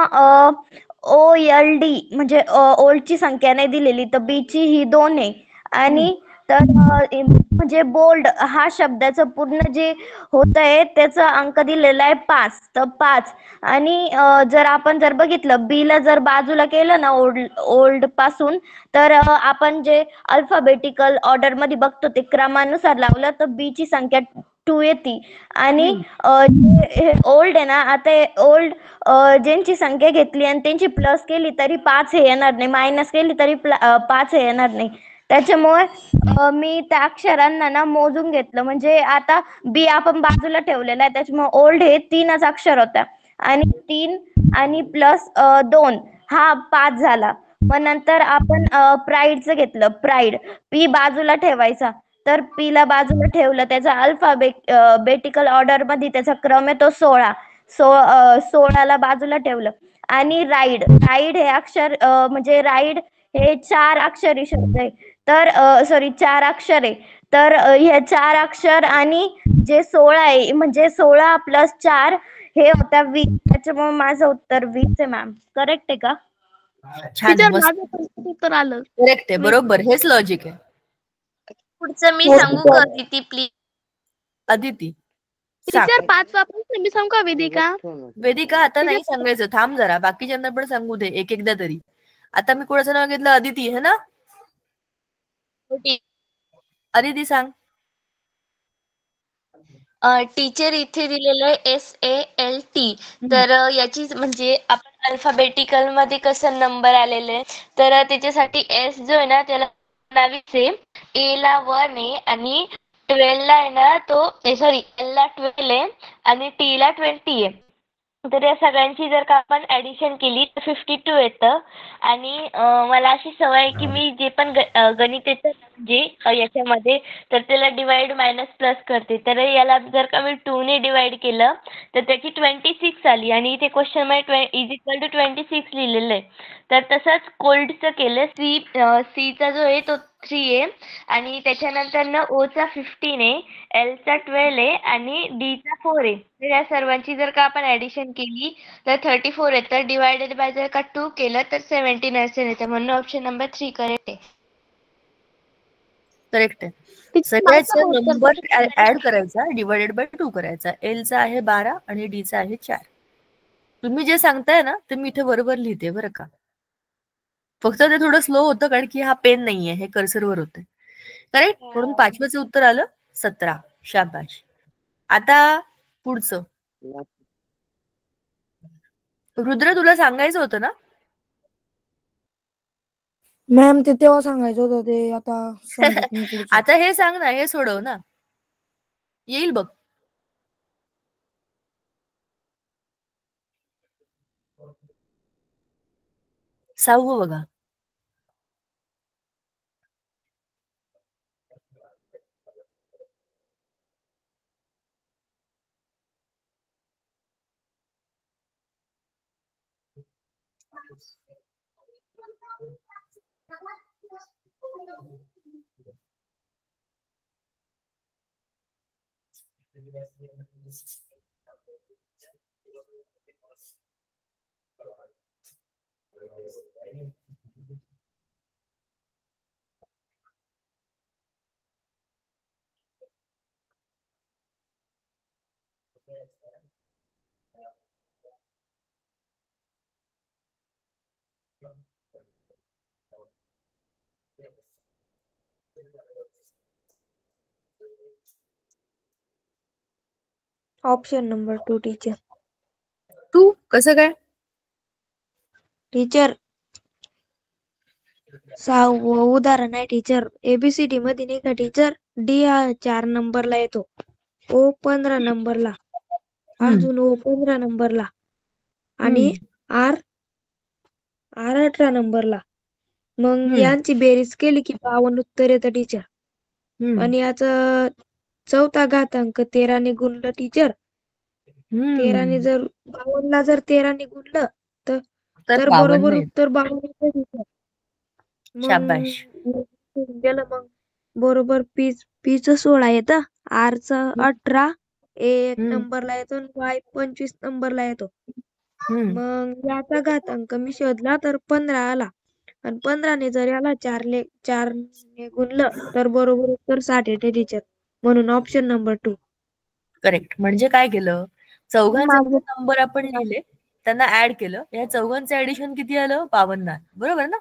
OLD म्हणजे ओल्डची संख्या नाही दिलेली, तर बी ची ही 2 आहे. आणि तर म्हणजे बोल्ड हा शब्दाचं पूर्ण जे होत आहे त्याचा अंक दिलेला आहे 5, तर 5. आणि जर आपण बघितलं बी ला जर बाजूला केलं ना ओल्ड पासून, तर आपण जे अल्फाबेटिकल ऑर्डर मध्ये बघतो ते क्रमानुसार लावलं तर बी ची संख्या 2 येते. आणि जे ओल्ड आहे ना, आता ओल्ड ज्यांची संख्या घेतली आणि त्यांची प्लस केली तरी 5 हे येणार नाही, मायनस केली तरी 5 हे येणार नाही. त्याच्यामुळे मी त्या अक्षरांना ना मोजून घेतलं. म्हणजे आता बी आपण बाजूला ठेवलेला आहे, त्याच्यामुळे ओल्ड हे 3च अक्षर होता आणि 3 आणि प्लस 2 हा 5 झाला. मग नंतर आपण प्राईडचं घेतलं. प्राईड पी बाजूला ठेवायचा, तर पी ला बाजूला ठेवलं, त्याचा अल्फाबेटिकल ऑर्डर मध्ये त्याचा क्रम आहे तो 16. 16ला बाजूला ठेवलं. आणि राईड हे अक्षर म्हणजे राईड हे 4 अक्षरी शब्द आहे. तर सॉरी 4 अक्षर आहे. तर हे 4 अक्षर आणि जे 16 आहे म्हणजे 16 प्लस 4 हे होता 20. त्याच्यामुळे माझं उत्तर 20 आहे मॅम. करेक्ट आहे का? छान, टीचर मस्त, माझं पण उत्तर आलं. करेक्ट आहे, बरोबर. हेच लॉजिक आहे. पुढचं मी सांगू का अदिती प्लीज? अदिती सांग. टीचर 5वा प्रश्न मी सांगू का वेदिका? वेदिका आता नाही सांगायचं, थांब जरा, बाकीच्यांना पण सांगू दे एक एकदा तरी. आता मी कोणाचं नाव घेतलं? अदिती है ना? अदिती सांग. टीचर इथे दिलेलं आहे SALT. तर याची म्हणजे आपण अल्फाबेटिकल मध्ये कसं नंबर आलेले, तर त्याच्यासाठी S जो आहे ना त्याला 22 आहे, A ला 1 आहे आणि 12 ला आहे ना तो सॉरी L ला 12 आहे आणि T ला 20 आहे. तर या सगळ्यांची जर का आपण ऍडिशन केली तर 52 येतं. आणि मला अशी सवय आहे की मी जे पण गणित येतं जे याच्यामध्ये, तर त्याला डिवाइड मायनस प्लस करते. तर याला जर का मी 2 ने डिवाइड केलं तर त्याची 26 आली आणि इथे क्वेश्चन मध्ये इज इक्वल टू 26 लिहिलेलं आहे. तर तसंच कोल्डचं केलं. सी चा जो आहे तो 3 आहे आणि त्याच्यानंतर ना O चा 15 आहे, L चा 12 आहे आणि D चा 4 आहे. तर या सर्वांची जर का आपण ऍडिशन केली तर 34 येतं. डिवायडेड बाय जर का 2 केलं तर 17 असेल येतं. म्हणून ऑप्शन नंबर 3 करेक्ट आहे. करेक्ट आहे. सगळ्याचा नंबर ऍड करायचा, डिवायडेड बाय 2 करायचा. L चा आहे 12 आणि D चा आहे 4. तुम्ही जे सांगताय ना ते मी इथे बरोबर लिहिते बरं का. फक्त ते थोडं स्लो होतं कारण की हा पेन नाहीये, हे कर्सरवर होते. करेक्ट. म्हणून 5वेचं उत्तर आलं 17. शाबाश. आता पुढचं. रुद्र तुला सांगायचं होतं ना? मॅम ते तेव्हा सांगायचं होतं ते आता समजत नाही पुढचं. आता हे सांग ना, हे सोडव ना. येईल बघ. सहावं बघा. Option number 2 teacher. तू कसं काय? टीचर 6वं उदाहरण आहे टीचर. ABCD मध्ये नाही का टीचर, D हा 4 नंबरला येतो, O 15 नंबरला, अजून O 15 नंबरला आणि R 18 नंबरला. मग यांची बेरीज केली की 52 उत्तर येतं टीचर. आणि याचं चौथा घातांक 13 ने गुणलं टीचर. 13 ने जर 52 ला जर 13 ने गुणलं तर बरोबर उत्तर 52 येतं टीचर. शाबाश. गेलं मग बरोबर P च 16 येतं, R च 18, A 1 नंबरला येतो आणि Y 25 नंबरला येतो. मग याचा घातांक मी शोधला तर 15 आला आणि 15 ने जर याला 4 ने गुणलं तर बरोबर उत्तर 60 येते टीचर. म्हणून ऑप्शन नंबर 2. करेक्ट. म्हणजे काय केलं, चौघांचे नंबर आपण लिहिले, त्यांना ऍड केलं. या चौघांचं ऍडिशन किती आलं? 52 आलं. बरोबर ना?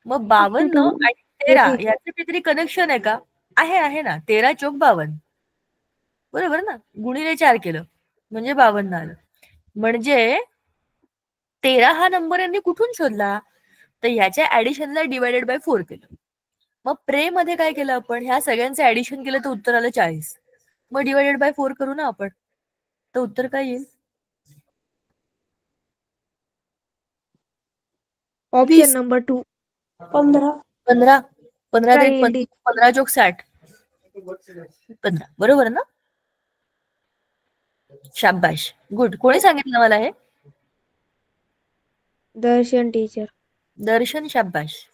मग 52 आणि 13 याचं काहीतरी कनेक्शन आहे का? आहे ना. 13 चोक 52. बरोबर ना? गुणिले 4 केलं म्हणजे 52 आलं. म्हणजे 13 हा नंबर यांनी कुठून शोधला? तर ह्याच्या ऍडिशनला डिवायडेड बाय 4 केलं. मग प्रे मध्ये काय केलं आपण? ह्या सगळ्यांचं ऍडिशन केलं तर उत्तर आलं 40. मग डिवायडेड बाय 4 करू ना आपण, तर उत्तर काय येईल? Option number 2. 15. 15. 15 काय येईल? 15 चोक 60. 15. बरोबर ना? शाबाश. गुड. कोणी सांगितलं मला हे? दर्शन टीचर. दर्शन. शाबाश.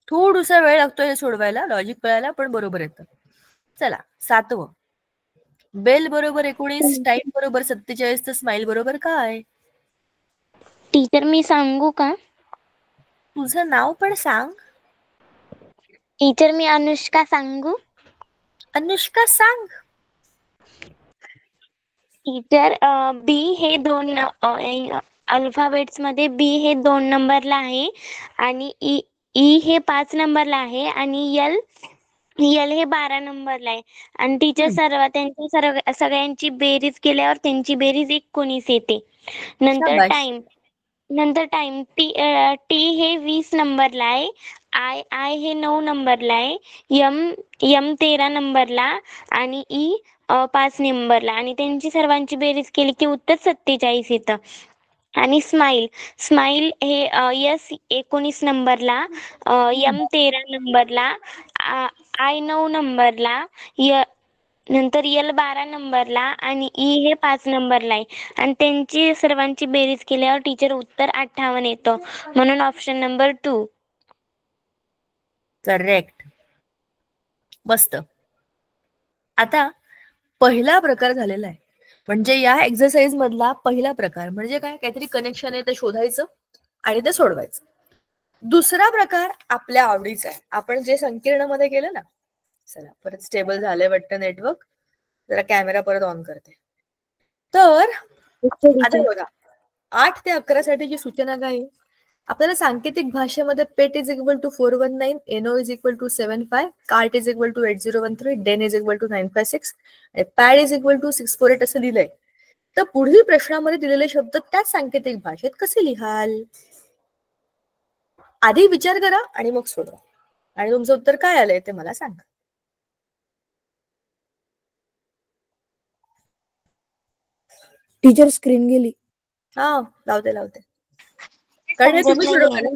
थोडासा वेळ लागतो हे सोडवायला, लॉजिक कळायला, पण बरोबर येतं. चला 7वं. बेल बरोबर 19, टाइम बरोबर 47, तर स्माइल बरोबर काय? टीचर मी सांगू का? तुझं नाव पण सांग. टीचर मी अनुष्का सांगू? अनुष्का सांग. टीचर बी हे 2 अल्फाबेट्स मध्ये बी हे 2 नंबरला आहे आणि ई हे 5 नंबरला आहे आणि एल हे 12 नंबरला आहे. आणि टीचर त्यांच्या सगळ्यांची बेरीज केल्यावर त्यांची बेरीज 19 येते. नंतर टाइम टी हे 20 नंबरला आहे, आय हे 9 नंबरला आहे, एम 13 नंबरला आणि ई 5 नंबरला. आणि त्यांची सर्वांची बेरीज केली की उत्तर 47 येतं. आणि स्माइल हे एस 19 नंबरला, एम 13 नंबरला, आय 9 नंबरला, नंतर एल 12 नंबरला आणि ई हे 5 नंबरला आहे. आणि त्यांची सर्वांची बेरीज केल्यावर टीचर उत्तर 58 येतं. म्हणून ऑप्शन नंबर 2. करेक्ट. मस्त. आता पहिला प्रकार झालेला आहे, म्हणजे या एक्सरसाइज मधला पहिला प्रकार म्हणजे काय, काहीतरी कनेक्शन आहे ते शोधायचं आणि ते सोडवायचं. दुसरा प्रकार आपल्या आवडीचा आहे, आपण जे संकीर्ण मध्ये केलं ना. चला परत स्टेबल झालंय वाटतं नेटवर्क, जरा कॅमेरा परत ऑन करते. तर आता बघा, 8 ते 11 साठीची सूचना काय आहे? आपल्याला सांकेतिक भाषेमध्ये पेट इज इक्वल टू 419, एनो is equal to 75, cart is equal to 8013, den is equal to 956 आणि पॅड इज इक्वल टू 648 असं दिलंय. तर पुढील प्रश्नामध्ये दिलेले शब्द त्याच सांकेतिक भाषेत कसे लिहाल? आधी विचार करा आणि मग सोडवा, आणि तुमचं उत्तर काय आलंय ते मला सांगा. टीचर स्क्रीन गेली. हा लावते कारण हे तुम्ही सोडवलं.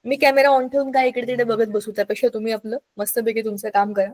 मी कॅमेरा ऑन ठेवून काय इकडे तिकडे बघत बसू, त्यापेक्षा तुम्ही आपलं मस्तपैकी तुमचं काम करा.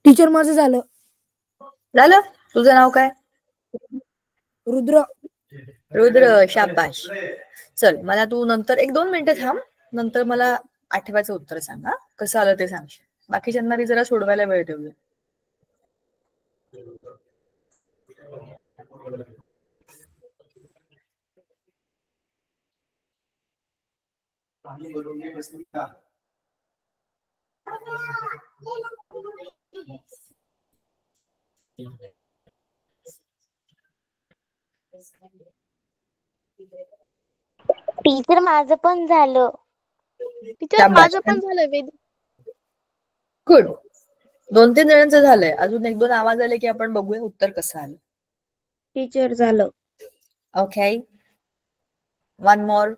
टीचर माझं झालं. झालं. तुझं नाव काय? रुद्र. रुद्र, शाबाश. चल मला तू नंतर 1-2 मिनिटं थांब, नंतर मला आठव्याचं उत्तर सांगा कसं आलं ते सांगशील. बाकीच्यांना जरा सोडवायला वेळ ठेवूया. टीचर माझं पण झालं. टीचर माझं पण झालं वेद. गुड. 2-3 जणांचं झालंय. अजून 1-2 आवाज आले की आपण बघूया उत्तर कसं आलं. टीचर झालं. ओके, 1 मोर.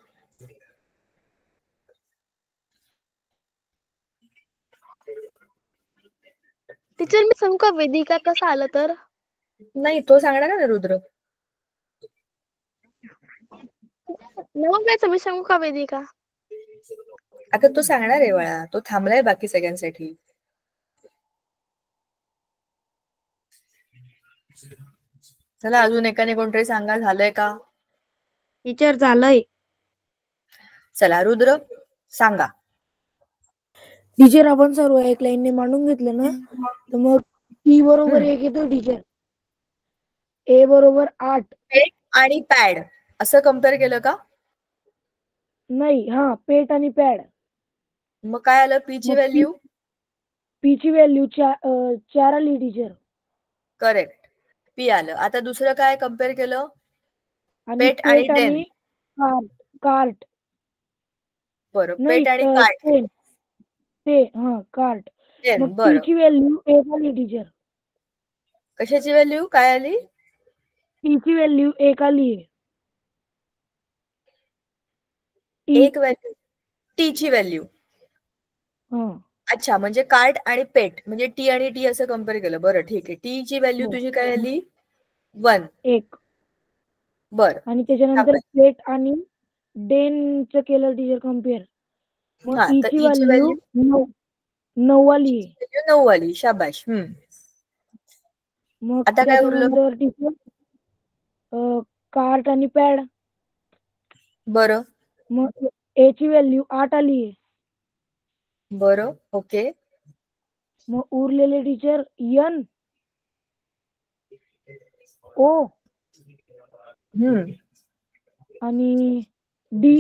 टीचर मी सांगू का वेदिका कसं आलं तर? नाही, तो सांगणार ना रुद्र. नवव्याचं मी सांगू का वेदिका? आता तो सांगणार आहे वळा, तो थांबलाय बाकी सगळ्यांसाठी. चला अजून एकाने कोणतरी सांगा, झालंय का? टीचर झालंय. चला रुद्र सांगा. टीचर आपण सर्व एक लाईनने मांडून घेतलं ना, तर मग P बरोबर 1 येतो टीचर. A बरोबर 8. पेट आणि पॅड असं कम्पेअर केलं का? नाही, हा पेट आणि पॅड. मग काय आलं? पी ची व्हॅल्यू? P ची व्हॅल्यू 4 आली टीचर. करेक्ट, पी आलं. आता दुसरं काय कम्पेअर केलं? आणि पेट आणि डेन. कार्ट. बरं, पेट आणि कार्ट. कार्ट. मग बरं, P ची व्हॅल्यू 1 आली टीचर. कशाची व्हॅल्यू काय आली? P ची व्हॅल्यू 1 आली. एक व्हॅल्यू, टी ची व्हॅल्यू. अच्छा, म्हणजे कार्ट आणि पेट म्हणजे टी आणि टी असं कम्पेअर केलं. बरं ठीक आहे. टी ची व्हॅल्यू तुझी काय आली? 1. बर, आणि त्याच्यानंतर पेट आणि डेनचं केलं टीचर कम्पेअर. मग E ची व्हॅल्यू 9 आली. 9 आली. शाबाश. मग आता काय उरलं? त्याच्यानंतर टीचर कार्ट आणि पॅड. बरं, मग A ची व्हॅल्यू 8 आली. बरं, ओके. मग उरलेले टीचर N, O आणि D.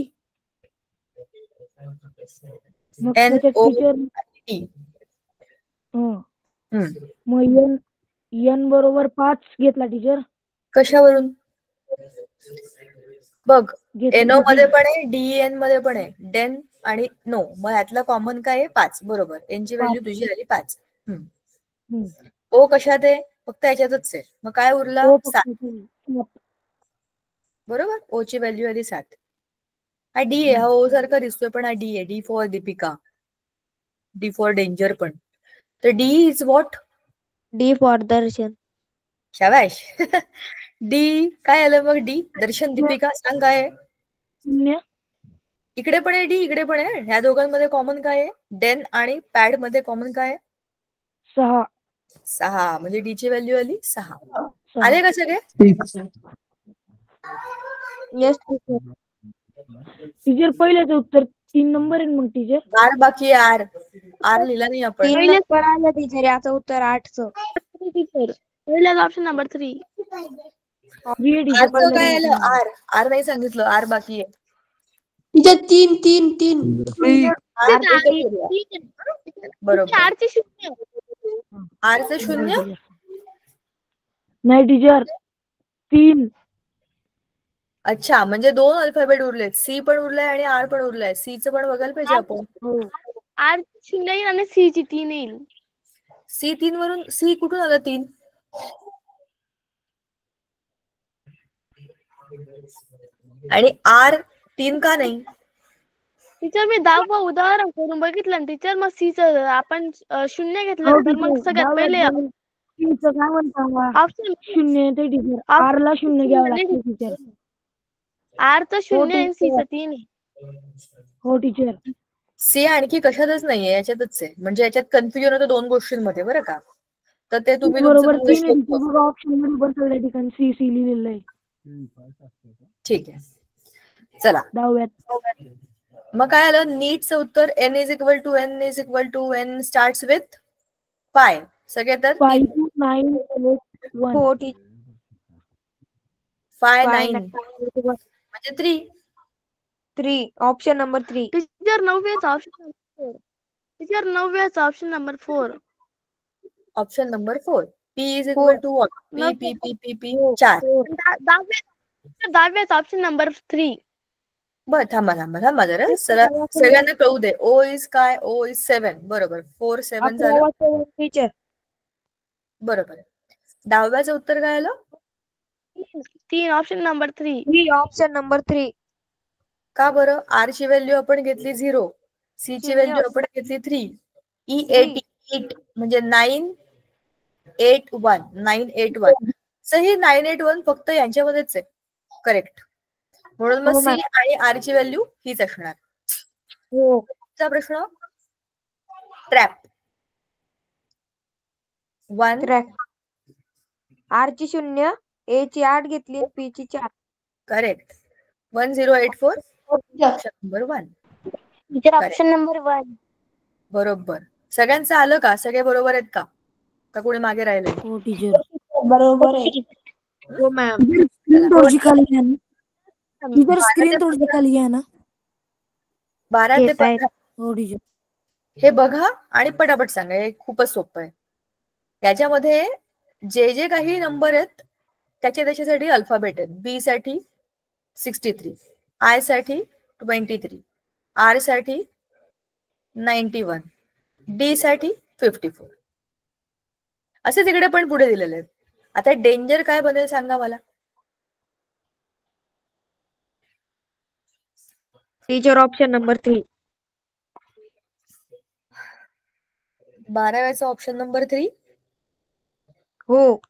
मग त्याच्यात टीचर टी. मग एन बरोबर 5 घेतला टीचर. कशावरून? बघ घेतला एनओ की मध्ये पण आहे, डीएन मध्ये पण आहे, डेन आणि नो. मग यातला कॉमन काय आहे? 5. बरोबर. एनची व्हॅल्यू तुझी आली 5. ओ कशात आहे? फक्त याच्यातच आहे. मग काय उरला? 7. बरोबर. ओ ची व्हॅल्यू आली 7. हा डी आहे. हा ओ सारखा दिसतोय पण हा डी आहे. D for Deepika, D for danger पण. तर D is what? D for Darshan. शाबाश. डी काय आलं मग? डी दर्शन दीपिका. सांग काय आहे? 0. इकडे पण आहे डी, इकडे पण आहे. ह्या दोघांमध्ये कॉमन काय आहे? डेन आणि पॅड मध्ये कॉमन काय आहे? 6. 6. म्हणजे डी ची व्हॅल्यू आली 6. आले का सगळे? Yes teacher. पहिल्याचं उत्तर 3 नंबर आहे मग टीचर. आर बाकी आहे. आर आर लिहिला नाही आपण. 3 नंबर आलं टीचर. याचं उत्तर 8चं. टीचर पहिल्याच ऑप्शन नंबर 3. आरचं काय आलं? आर. आर नाही सांगितलं. आर बाकी आहे. टीचर 3. आर एकच उरला. बरोबर. 4चे 0. आरचं 0. नाही टीचर 3. अच्छा, म्हणजे 2 अल्फाबेट उरलेत. सी पण उरलाय आणि आर पण उरलाय. सी चं पण बघायला पाहिजे आपण. आर 0 येईल आणि सी ची 3 येईल. सी 3 वरून सी कुठून आलं 3? आणि आर 3 का नाही? टीचर मी 10व उदाहरण करून बघितलं ना टीचर. मग सी च आपण 0 घेतलं तर मग सगळ्यात पहिले काय म्हणता? ऑप्शन 0 येते टीचर. आर ला 0 घ्यावं लागतं टीचर. आर चं 0 आणि सी चं 3 आहे. हो टीचर. सी आणखी कशातच नाहीये, याच्यातच आहे. म्हणजे याच्यात कन्फ्युजन होतं 2 गोष्टींमध्ये बरं का. तर ते तुम्ही बरोबर तुमचं 3 आहे. ऑप्शन बरोबर सगळ्या ठिकाणी सी सी लिहिलेलं आहे. ठीक आहे. चला 10व्यात. मग काय आलं? नीटचं उत्तर n is equal to n is equal to n starts with pi. सगळे तर 5 9 8 1. हो टीचर. 5 9 म्हणजे 3. 3. Option number 3. टीचर 9व्याचा ऑप्शन नंबर 4. टीचर 9व्याचा option number 4. Option number 4. p is equal to what? p 4. 10व्याचा ऑप्शन नंबर 3. बर थांबा जरा. सगळ्यांना कळू दे. ओ इज काय? O is 7. बरोबर. 4 7 झालं. टीचर बरोबर. 10व्याचं उत्तर काय आलं? 3. Option number 3. Option number 3. का बरं? आर ची व्हॅल्यू आपण घेतली 0. सी ची व्हॅल्यू आपण घेतली 3. ई 8 म्हणजे 9 8 1 9 8 1. ही 9 8 1 फक्त यांच्यामध्येच आहे. करेक्ट. म्हणून मग सी आणि आर ची व्हॅल्यू हीच असणार. हो. चा प्रश्न ट्रॅप 1. आर ची 0, ए ची 8 घेतली, पी ची 4. Correct. 1084 option number 1. Teacher option number 1. बरोबर. सगळ्यांचं आलं का? सगळे बरोबर आहेत का? का कोणी मागे राहिले? हो टीचर. बरोबर आहे. हो मॅम. थोडी खाली घ्या ना टीचर. स्क्रीन थोडी खाली घ्या ना. 12 ते 15. हो टीचर. हे बघा आणि पटापट सांगा. हे खूपच सोपं आहे. याच्यामध्ये जे काही नंबर आहेत त्याच्यासाठी अल्फाबेट आहेत. बी साठी 63, आय साठी 23, आर साठी 91, डी साठी 54. असे तिकडे पण पुढे दिलेले आहेत. आता डेंजर काय बनेल सांगा मला. Teacher option number 3. 12व्याचा ऑप्शन नंबर 3. हो.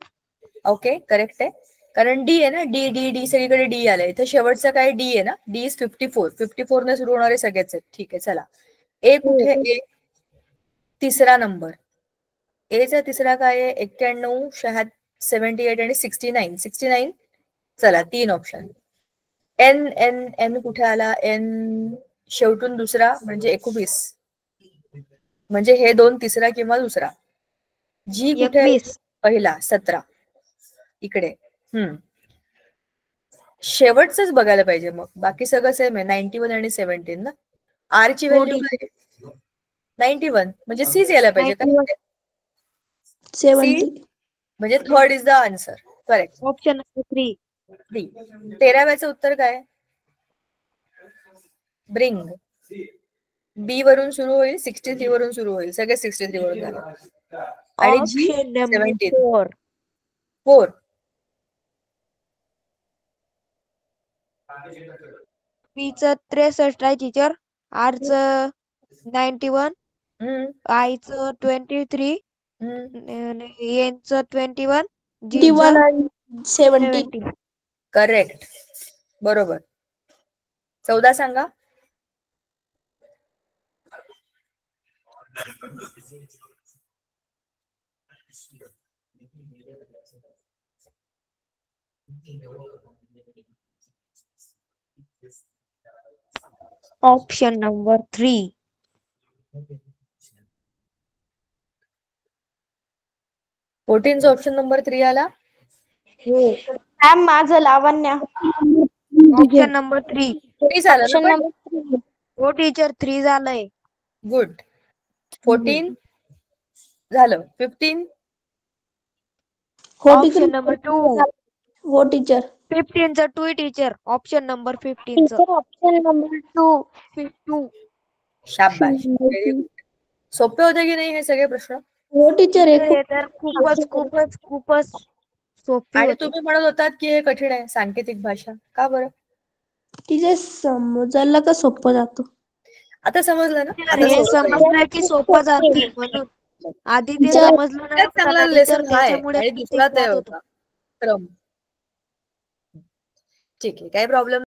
ओके करेक्ट आहे. कारण डी आहे ना. डी डी डी सगळीकडे डी आलंय. इथे शेवटचं काय? डी आहे ना. D is 54. 54 ने सुरू होणारे सगळेच आहेत. ठीक आहे चला. ए कुठे? ए तिसरा नंबर. ए चा तिसरा काय आहे? 91 78 आणि 69. 69. चला 3 ऑप्शन. एन एन एन कुठे आला? एन शेवटून दुसरा म्हणजे 21. म्हणजे हे 2 तिसरा किंवा दुसरा. जी कुठे? पहिला 17. इकडे. शेवटच बघायला पाहिजे मग. बाकी सगळं सेम आहे. 91 आणि 17 ना. आर ची व्हॅल्यू 91 म्हणजे सीच यायला पाहिजे का? 70. म्हणजे third is the answer. Correct. Option number 3. 3. 13व्याचं उत्तर काय? ब्रिंग. बी वरून सुरू होईल, 63 वरून सुरू होईल. सगळे 63 वरून झाले. आणि जी ऑप्शन नंबर 17. 4. 4. पी चं 63 आहे टीचर. आर चं 91. आय चं 23. एन चं 21. जी 21 आणि 70. 70. करेक्ट. बरोबर. 14 सांगा. Option number 3. 14चा ऑप्शन नंबर 3 आला. मॅम माझं लावण्या. Option number 3. 3 झालं ना ऑप्शन पण? नंबर हो टीचर 3 झालंय. गुड. 14 झालं. 15. हो ऑप्शन टीचर. नंबर 2. हो टीचर. 15 चं 2 टीचर. ऑप्शन नंबर 15 चं. Option number 2. 2. शाबाश. Very good. सोपे होते की नाही हे सगळे प्रश्न? हो टीचर. हे तर खूपच सोपे आणि होते. तुम्ही म्हणत होतात की हे कठीण आहे सांकेतिक भाषा. का बरं? टीचर समजायला का सोपं जातो. आता समजलं ना? आता हे सोडवता येईल. समजलं की सोपं जाते म्हणून. आधी ते टीचर, समजलं सगळ्यात नव्हतं चांगला ना टीचर, लेसन हा आहे त्याच्यामुळे आणि ते दुसरा ते जात होतं. होता क्रम. ठीक आहे. काही प्रॉब्लेम